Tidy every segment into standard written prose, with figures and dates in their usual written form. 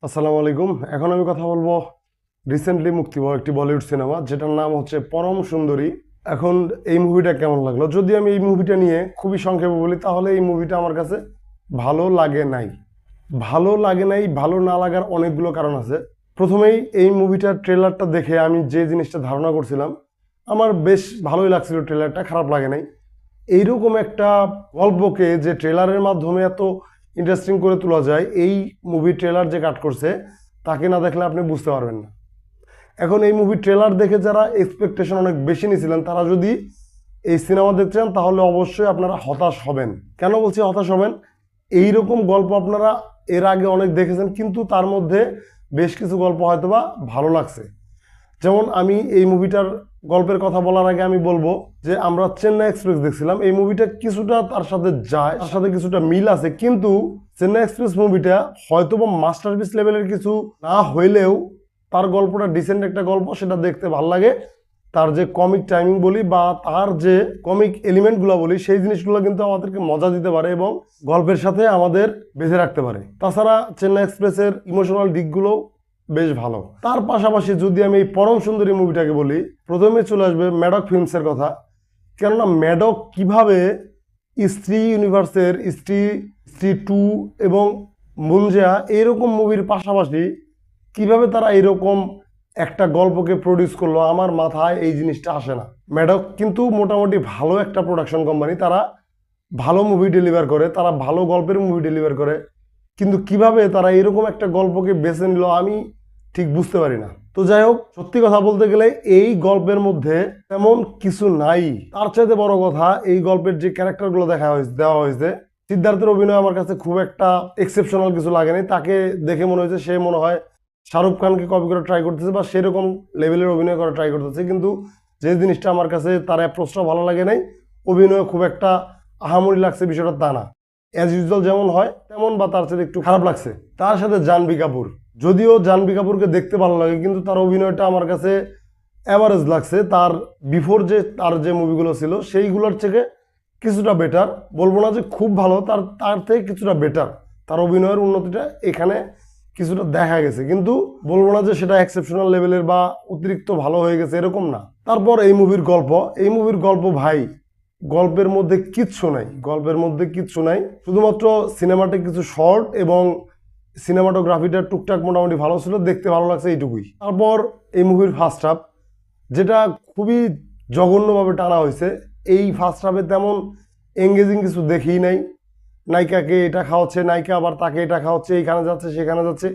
আসসালামু আলাইকুম। এখন আমি কথা বলবো রিসেন্টলি মুক্তি পাওয়া একটি বলিউড সিনেমা যেটার নাম হচ্ছে পরম সুন্দরী। এখন এই মুভিটা কেমন লাগলো, যদি আমি এই মুভিটা নিয়ে খুবই সংক্ষেপে বলি তাহলে এই মুভিটা আমার কাছে ভালো লাগে নাই। ভালো না লাগার অনেকগুলো কারণ আছে। প্রথমেই এই মুভিটার ট্রেলারটা দেখে আমি যে জিনিসটা ধারণা করছিলাম আমার বেশ ভালোই লাগছিল, ট্রেলারটা খারাপ লাগে নাই। এইরকম একটা গল্পকে যে ট্রেলারের মাধ্যমে এত ইন্টারেস্টিং করে তোলা যায়, এই মুভির ট্রেলার যে কাট করছে তাকে না দেখলে আপনি বুঝতে পারবেন না। এখন এই মুভির ট্রেলার দেখে যারা এক্সপেকটেশন অনেক বেশি নিয়েছিলেন তারা যদি এই সিনেমা দেখতে চান তাহলে অবশ্যই আপনারা হতাশ হবেন। কেন বলছি হতাশ হবেন? এইরকম গল্প আপনারা এর আগে অনেক দেখেছেন, কিন্তু তার মধ্যে বেশ কিছু গল্প হয়তোবা ভালো লাগছে। যেমন আমি এই মুভিটার গল্পের কথা বলার আগে আমি বলবো যে আমরা চেন্নাই এক্সপ্রেস দেখছিলাম, এই মুভিটা কিছুটা তার সাথে যায়, তার সাথে কিছুটা মিল আছে, কিন্তু চেন্নাই এক্সপ্রেস মুভিটা হয়তোবা মাস্টারপিস লেভেলের কিছু না হইলেও তার গল্পটা ডিসেন্ট একটা গল্প, সেটা দেখতে ভাল লাগে। তার যে কমিক টাইমিং বলি বা তার যে কমিক এলিমেন্টগুলো বলি সেই জিনিসগুলো কিন্তু আমাদেরকে মজা দিতে পারে এবং গল্পের সাথে আমাদের বেঁধে রাখতে পারে। তাছাড়া চেন্নাই এক্সপ্রেসের ইমোশনাল দিকগুলো বেশ ভালো। তার পাশাপাশি যদি আমি এই পরম সুন্দরী মুভিটাকে বলি, প্রথমে চলে আসবে ম্যাডক ফিল্মসের কথা। কেননা ম্যাডক কিভাবে স্ত্রী ইউনিভার্সের স্ত্রী স্ত্রী 2 এবং মুঞ্জা এইরকম মুভির পাশাপাশি কিভাবে তারা এরকম একটা গল্পকে প্রডিউস করলো, আমার মাথায় এই জিনিসটা আসে না। ম্যাডক কিন্তু মোটামুটি ভালো একটা প্রোডাকশন কোম্পানি, তারা ভালো মুভি ডেলিভার করে, তারা ভালো গল্পের মুভি ডেলিভার করে, কিন্তু কিভাবে তারা এরকম একটা গল্পকে বেছে নিল আমি ঠিক বুঝতে পারি না। তো যাই হোক, সত্যি কথা বলতে গেলে এই গল্পের মধ্যে তেমন কিছু নাই। তার চাইতে বড় কথা, এই গল্পের যে ক্যারেক্টারগুলো দেওয়া হয়েছে, সিদ্ধার্থের অভিনয় আমার কাছে খুব একটা এক্সেপশনাল কিছু লাগেনি। তাকে দেখে মনে হয়েছে সে মনে হয় শাহরুখ খানকে কপি করে ট্রাই করতেছে বা সেরকম লেভেলের অভিনয় করা ট্রাই করতেছে, কিন্তু যে জিনিসটা আমার কাছে তার অ্যাপ্রোচটা ভালো লাগে নাই, অভিনয় খুব একটা আহামরি লাগছে বিষয়টা তা না, অ্যাজ ইউজুয়াল যেমন হয় তেমন বা তার সাথে একটু খারাপ লাগছে। তার সাথে জাহ্নবী কাপুর, যদিও জাহ্নবী কাপুরকে দেখতে ভালো লাগে কিন্তু তার অভিনয়টা আমার কাছে অ্যাভারেজ লাগছে। তার বিফোর যে তার যে মুভিগুলো ছিল সেইগুলোর থেকে কিছুটা বেটার, বলবো না যে খুব ভালো, তার থেকে কিছুটা বেটার। তার অভিনয়ের উন্নতিটা এখানে কিছুটা দেখা গেছে, কিন্তু বলবো না যে সেটা এক্সেপশনাল লেভেলের বা অতিরিক্ত ভালো হয়ে গেছে, এরকম না। তারপর এই মুভির গল্প ভাই, গল্পের মধ্যে কিচ্ছু নাই, শুধুমাত্র সিনেমাটিক কিছু শর্ট এবং সিনেমাটোগ্রাফিটা টুকটাক মোটামুটি ভালো ছিল, দেখতে ভালো লাগছে, এইটুকুই। তারপর এই মুভির ফার্স্ট হাফ, যেটা খুবই জঘন্যভাবে টানা হয়েছে। এই ফার্স্ট হাফে তেমন এঙ্গেজিং কিছু দেখেই নাই। নায়িকাকে এটা খাওয়াচ্ছে, নায়িকা আবার তাকে এটা খাওয়াচ্ছে, এইখানে যাচ্ছে সেখানে যাচ্ছে,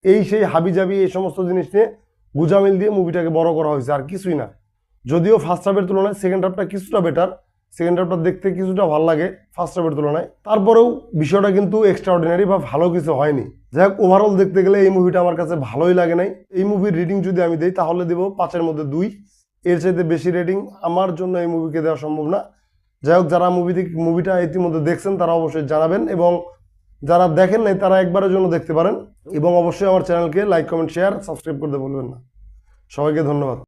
এই সেই হাবিজাবি এই সমস্ত জিনিস নিয়ে গুজামিল দিয়ে মুভিটাকে বড় করা হয়েছে, আর কিছুই না। যদিও ফার্স্ট হাফের তুলনায় সেকেন্ড হাফটা কিছুটা বেটার, সেকেন্ড হাফটা দেখতে কিছুটা ভালো লাগে ফার্স্ট হাফের তুলনায়, তারপরেও বিষয়টা কিন্তু এক্সট্রাঅর্ডিনারি বা ভালো কিছু হয়নি। যাই হোক, ওভারঅল দেখতে গেলে এই মুভিটা আমার কাছে ভালোই লাগে নাই। এই মুভির রেটিং যদি আমি দিই তাহলে দেবো 5-এর মধ্যে 2, এর চাইতে বেশি রেটিং আমার জন্য এই মুভিকে দেওয়া সম্ভব না। যাই হোক, যারা মুভিটা ইতিমধ্যে দেখছেন তারা অবশ্যই জানাবেন, এবং যারা দেখেন নাই তারা একবারের জন্য দেখতে পারেন, এবং অবশ্যই আমার চ্যানেলকে লাইক কমেন্ট শেয়ার সাবস্ক্রাইব করতে ভুলবেন না। সবাইকে ধন্যবাদ।